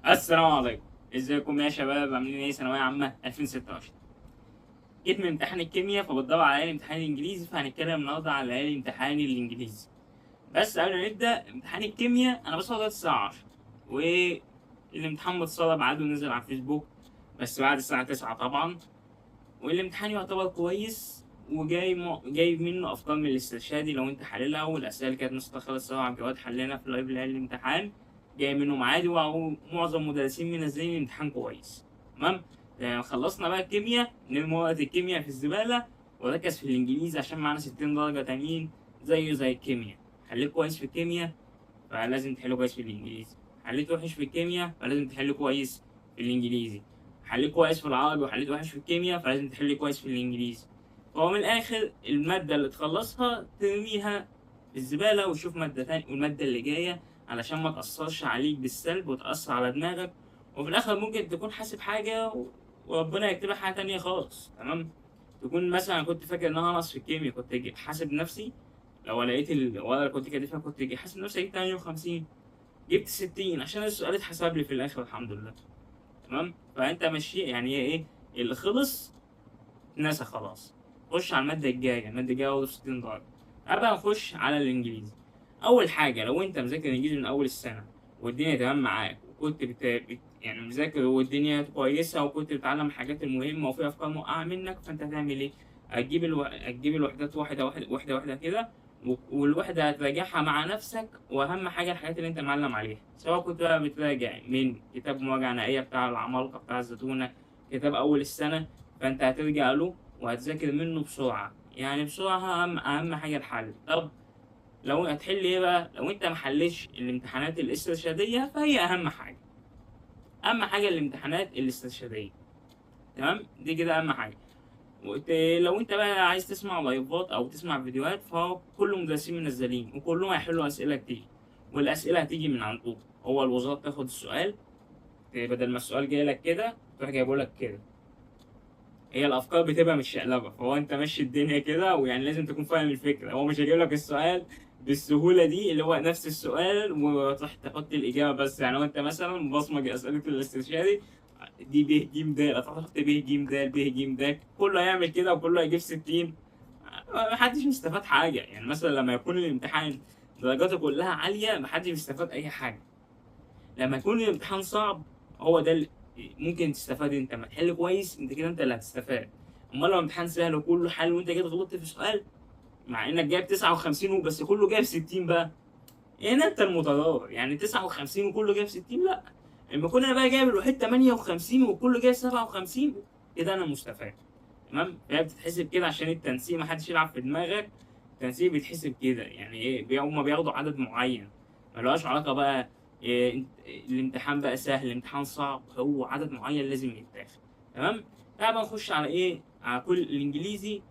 السلام عليكم. ازيكم يا شباب؟ عاملين ايه؟ ثانويه عامه 2026. جيت من امتحان الكيمياء فبدور على الامتحان الانجليزي، فهنتكلم النهارده على الامتحان الانجليزي. بس قبل ما نبدا امتحان الكيمياء انا بصور الساعه 10، والامتحان متصور بعده ونزل على الفيسبوك بس بعد الساعه 9 طبعا. والامتحان يعتبر كويس، جايب منه افكار من الاسترشادي لو انت حللها، والاسئله اللي كانت نسخه خلص 7 جواد حلينا في اللايف اللي الامتحان جاي منهم عادي، ومعظم المدرسين منزلين الامتحان كويس. تمام. خلصنا بقى الكيمياء، نرمي ورقة الكيمياء في الزبالة وركز في الإنجليزي عشان معانا 60 درجة تانيين زيه زي الكيمياء. حليت كويس في الكيمياء فلازم تحل كويس في الإنجليزي، حليت وحش في الكيمياء فلازم تحل كويس في الإنجليزي، حليت كويس في العربي وحليت وحش في الكيمياء فلازم تحل كويس في الإنجليزي. فهو من الآخر المادة اللي تخلصها ترميها في الزبالة وتشوف مادة تانية والمادة اللي جاية، علشان ما تأثرش عليك بالسلب وتأثر على دماغك، وفي الآخر ممكن تكون حاسب حاجة وربنا يكتبها حاجة تانية خالص. تمام. تكون مثلا كنت فاكر إن أنا ناقص في الكيمياء، كنت حاسب نفسي لو لقيت الورقة اللي كنت كاتبها كنت حاسب نفسي أجيب 58، جبت 60 عشان السؤال اتحسب لي في الآخر الحمد لله. تمام. فأنت ماشي يعني إيه اللي خلص اتنسى خلاص. خش على المادة الجاية، المادة الجاية برضه 60 درجة. أبقى نخش على الإنجليزي. أول حاجة لو أنت مذاكر إنجليزي من أول السنة والدنيا تمام معاك، وكنت يعني مذاكر والدنيا كويسة وكنت بتتعلم الحاجات المهمة وفي أفكار موقعة منك، فأنت هتعمل إيه؟ هتجيب الوحدات واحدة واحدة واحدة واحدة كده، والوحدة هتراجعها مع نفسك، وأهم حاجة الحاجات اللي أنت معلم عليها، سواء كنت بقى بتراجع من كتاب مراجعة نهائية بتاع العمالقة بتاع الزتونة، كتاب أول السنة، فأنت هترجع له وهتذاكر منه بسرعة، يعني بسرعة أهم حاجة الحل. طب لو هتحل إيه بقى؟ لو أنت محلتش الامتحانات الاسترشادية فهي أهم حاجة. أهم حاجة الامتحانات الاسترشادية. تمام؟ دي كده أهم حاجة. لو أنت بقى عايز تسمع لايفات أو تسمع فيديوهات فهو كل المدرسين منزلين وكلهم هيحلوا أسئلة كتير، والأسئلة هتيجي من عندهم. هو الوزارة تاخد السؤال، بدل ما السؤال جاي لك كده تروح جايبه لك كده. هي الافكار بتبقى مش شقلبه، فهو انت ماشي الدنيا كده، ويعني لازم تكون فاهم الفكره. هو مش هيجيب لك السؤال بالسهوله دي اللي هو نفس السؤال وتروح تحط الاجابه بس. يعني لو انت مثلا بصمج اسئله الاستشاري دي ب ج د، هتروح تحط ب ج د ب ج د، كله هيعمل كده وكله هيجيب 60. محدش مستفاد حاجه. يعني مثلا لما يكون الامتحان درجاته كلها عاليه محدش بيستفاد اي حاجه. لما يكون الامتحان صعب هو ده اللي ممكن تستفاد. انت ما تحل كويس انت كده انت اللي هتستفاد. امال لو امتحان سهل وكله حل وانت كده غلطت في سؤال مع انك جايب 59 وبس كله جايب 60 بقى، هنا انت المتضرر. يعني 59 وكله جايب 60 لا، لما كنا بقى جايب الوحيد 58 وكله جايب 57 كده انا مستفاد. تمام. هي بتتحسب كده عشان التنسيق محدش يلعب في دماغك. التنسيق بيتحسب كده، يعني ايه هما بياخدوا عدد معين، ملهاش علاقة بقى إيه الامتحان بقى سهل الامتحان صعب، هو عدد معين لازم يتاخد. تمام. تعال بقى نخش على ايه، على كل الانجليزي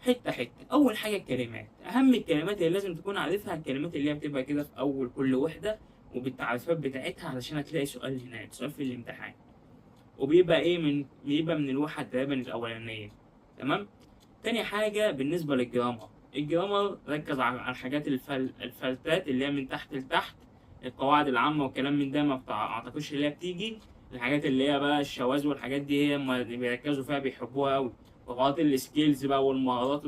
حتة حتة. أول حاجة الكلمات، أهم الكلمات اللي لازم تكون عارفها الكلمات اللي هي بتبقى كده في أول كل وحدة وبالتعريفات بتاعتها، علشان هتلاقي سؤال هناك، سؤال في الامتحان، وبيبقى إيه بيبقى من الوحدة تقريبا الأولانية. تمام. تاني حاجة بالنسبة للجرامر، الجرامر ركز على الحاجات الفلتات اللي هي من تحت لتحت، القواعد العامة والكلام من ده ما أعتقدش اللي هي بتيجي. الحاجات اللي هي بقى الشواذ والحاجات دي هي اللي بيركزوا فيها بيحبوها أوي. وقواعد السكيلز بقى والمهارات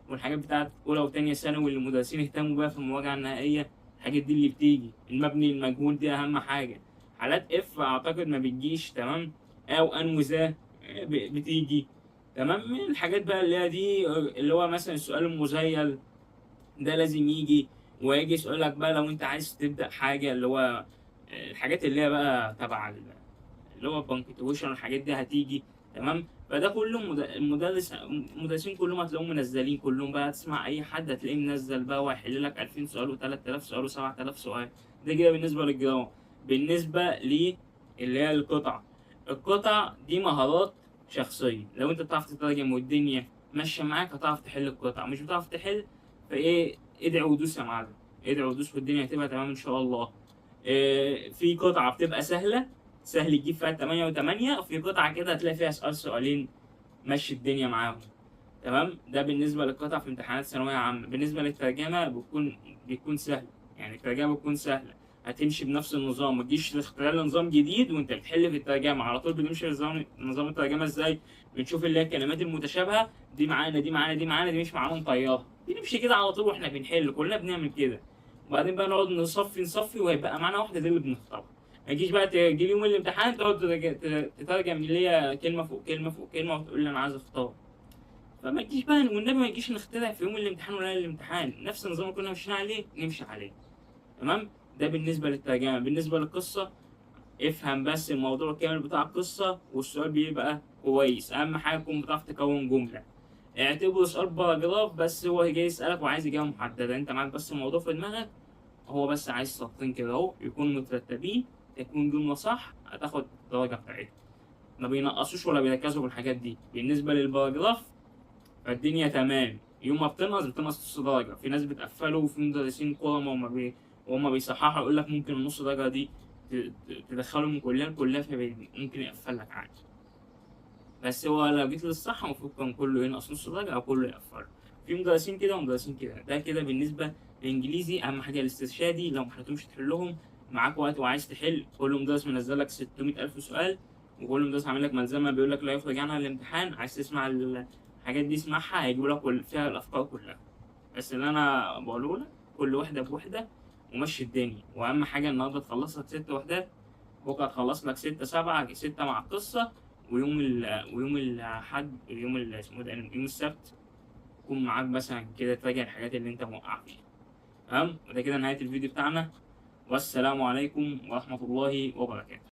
والحاجات بتاعت أولى وتانية ثانوي اللي المدرسين اهتموا بيها في المراجعة النهائية، الحاجات دي اللي بتيجي. المبني المجهول دي أهم حاجة. حالات اف أعتقد ما بتجيش. تمام. أو أن وذا بتيجي. تمام. من الحاجات بقى اللي هي دي اللي هو مثلا السؤال المزيل ده لازم يجي، ويجي يقول لك بقى لو انت عايز تبدأ حاجة اللي هو الحاجات اللي هي بقى تبع اللي هو بانكتويشن والحاجات دي هتيجي. تمام. فده كله المدرسين كلهم هتلاقيهم منزلين، كلهم بقى تسمع اي حد هتلاقيه منزل بقى وهيحل لك 2000 سؤال و3000 سؤال و7000 سؤال. ده كده بالنسبة للجرامر. بالنسبة اللي هي القطع دي مهارات شخصية. لو انت بتعرف تترجم والدنيا ماشية معاك هتعرف تحل القطع، مش بتعرف تحل فايه ادعي ودوس يا معلم، ادعي ودوس والدنيا هتبقى تمام ان شاء الله. في قطعة بتبقى سهلة، سهل تجيب فيها 8 و8، وفي قطعة كده هتلاقي فيها سؤال سؤالين مشي الدنيا معاهم. تمام. ده بالنسبة للقطع في امتحانات ثانوية عامة. بالنسبة للترجمة بتكون سهلة، يعني الترجمة بتكون سهلة، هتمشي بنفس النظام، ما تجيش تخترع لي نظام جديد وانت بتحل في الترجمه. على طول بنمشي نظام الترجمه ازاي؟ بنشوف اللي هي الكلمات المتشابهه، دي معانا دي معانا دي معانا، دي مش معانا نطيرها، بنمشي كده على طول واحنا بنحل، كلنا بنعمل كده. وبعدين بقى نقعد نصفي وهيبقى معانا واحده دي اللي بنختارها. ما تجيش بقى تجي يوم الامتحان تقعد تترجم اللي هي كلمه فوق كلمه فوق كلمه وتقول لي انا عايز اختار. فما تجيش بقى والنبي ما تجيش نخترع في يوم الامتحان ولا ليلة الامتحان، نفس النظام اللي كنا ماشيين عليه نمشي عليه. تمام؟ ده بالنسبه للترجمه. بالنسبه للقصه، افهم بس الموضوع كامل بتاع القصه والسؤال بيبقى كويس. اهم حاجه تكون بتعرف تكون جمله. اعتبره سؤال باراجراف بس، هو جاي يسالك وعايز اجابه محدده، انت معاك بس الموضوع في دماغك، هو بس عايز سطرين كده اهو يكونوا مترتبين، تكون جمله صح، هتاخد الدرجه بتاعتها. ما بينقصوش ولا بيركزوا بالحاجات دي. بالنسبه للباراجراف فالدنيا تمام، يوم ما بتنقص نص درجة. في ناس بتقفله وفي مدرسين كورة وهما بيصححوا يقول لك ممكن النص درجة دي تدخلهم كلها فممكن يقفل لك عادي. بس هو لو جيت للصح المفروض كان كله ينقص نص درجة أو كله يقفله. في مدرسين كده ومدرسين كده. ده كده بالنسبة للإنجليزي. أهم حاجة الاسترشادي، لو محلتهمش تحلهم، معاك وقت وعايز تحل، كل مدرس منزل لك 600 ألف سؤال، وكل مدرس عامل لك ملزمة بيقول لك لا يخرج عنها الامتحان، عايز تسمع الحاجات دي اسمعها، هيجيبوا لك فيها الأفكار كلها. بس اللي أنا بقوله لك كل وحدة بوحدة ومشي الدنيا. وأهم حاجة النهاردة تخلص لك 6 وحدات، بكرة تخلص لك 6 7 6 مع القصة، ويوم الأحد اسمه ده يوم السبت يكون معاك مثلا كده تراجع الحاجات اللي أنت موقع فيها. تمام؟ وده كده نهاية الفيديو بتاعنا، والسلام عليكم ورحمة الله وبركاته.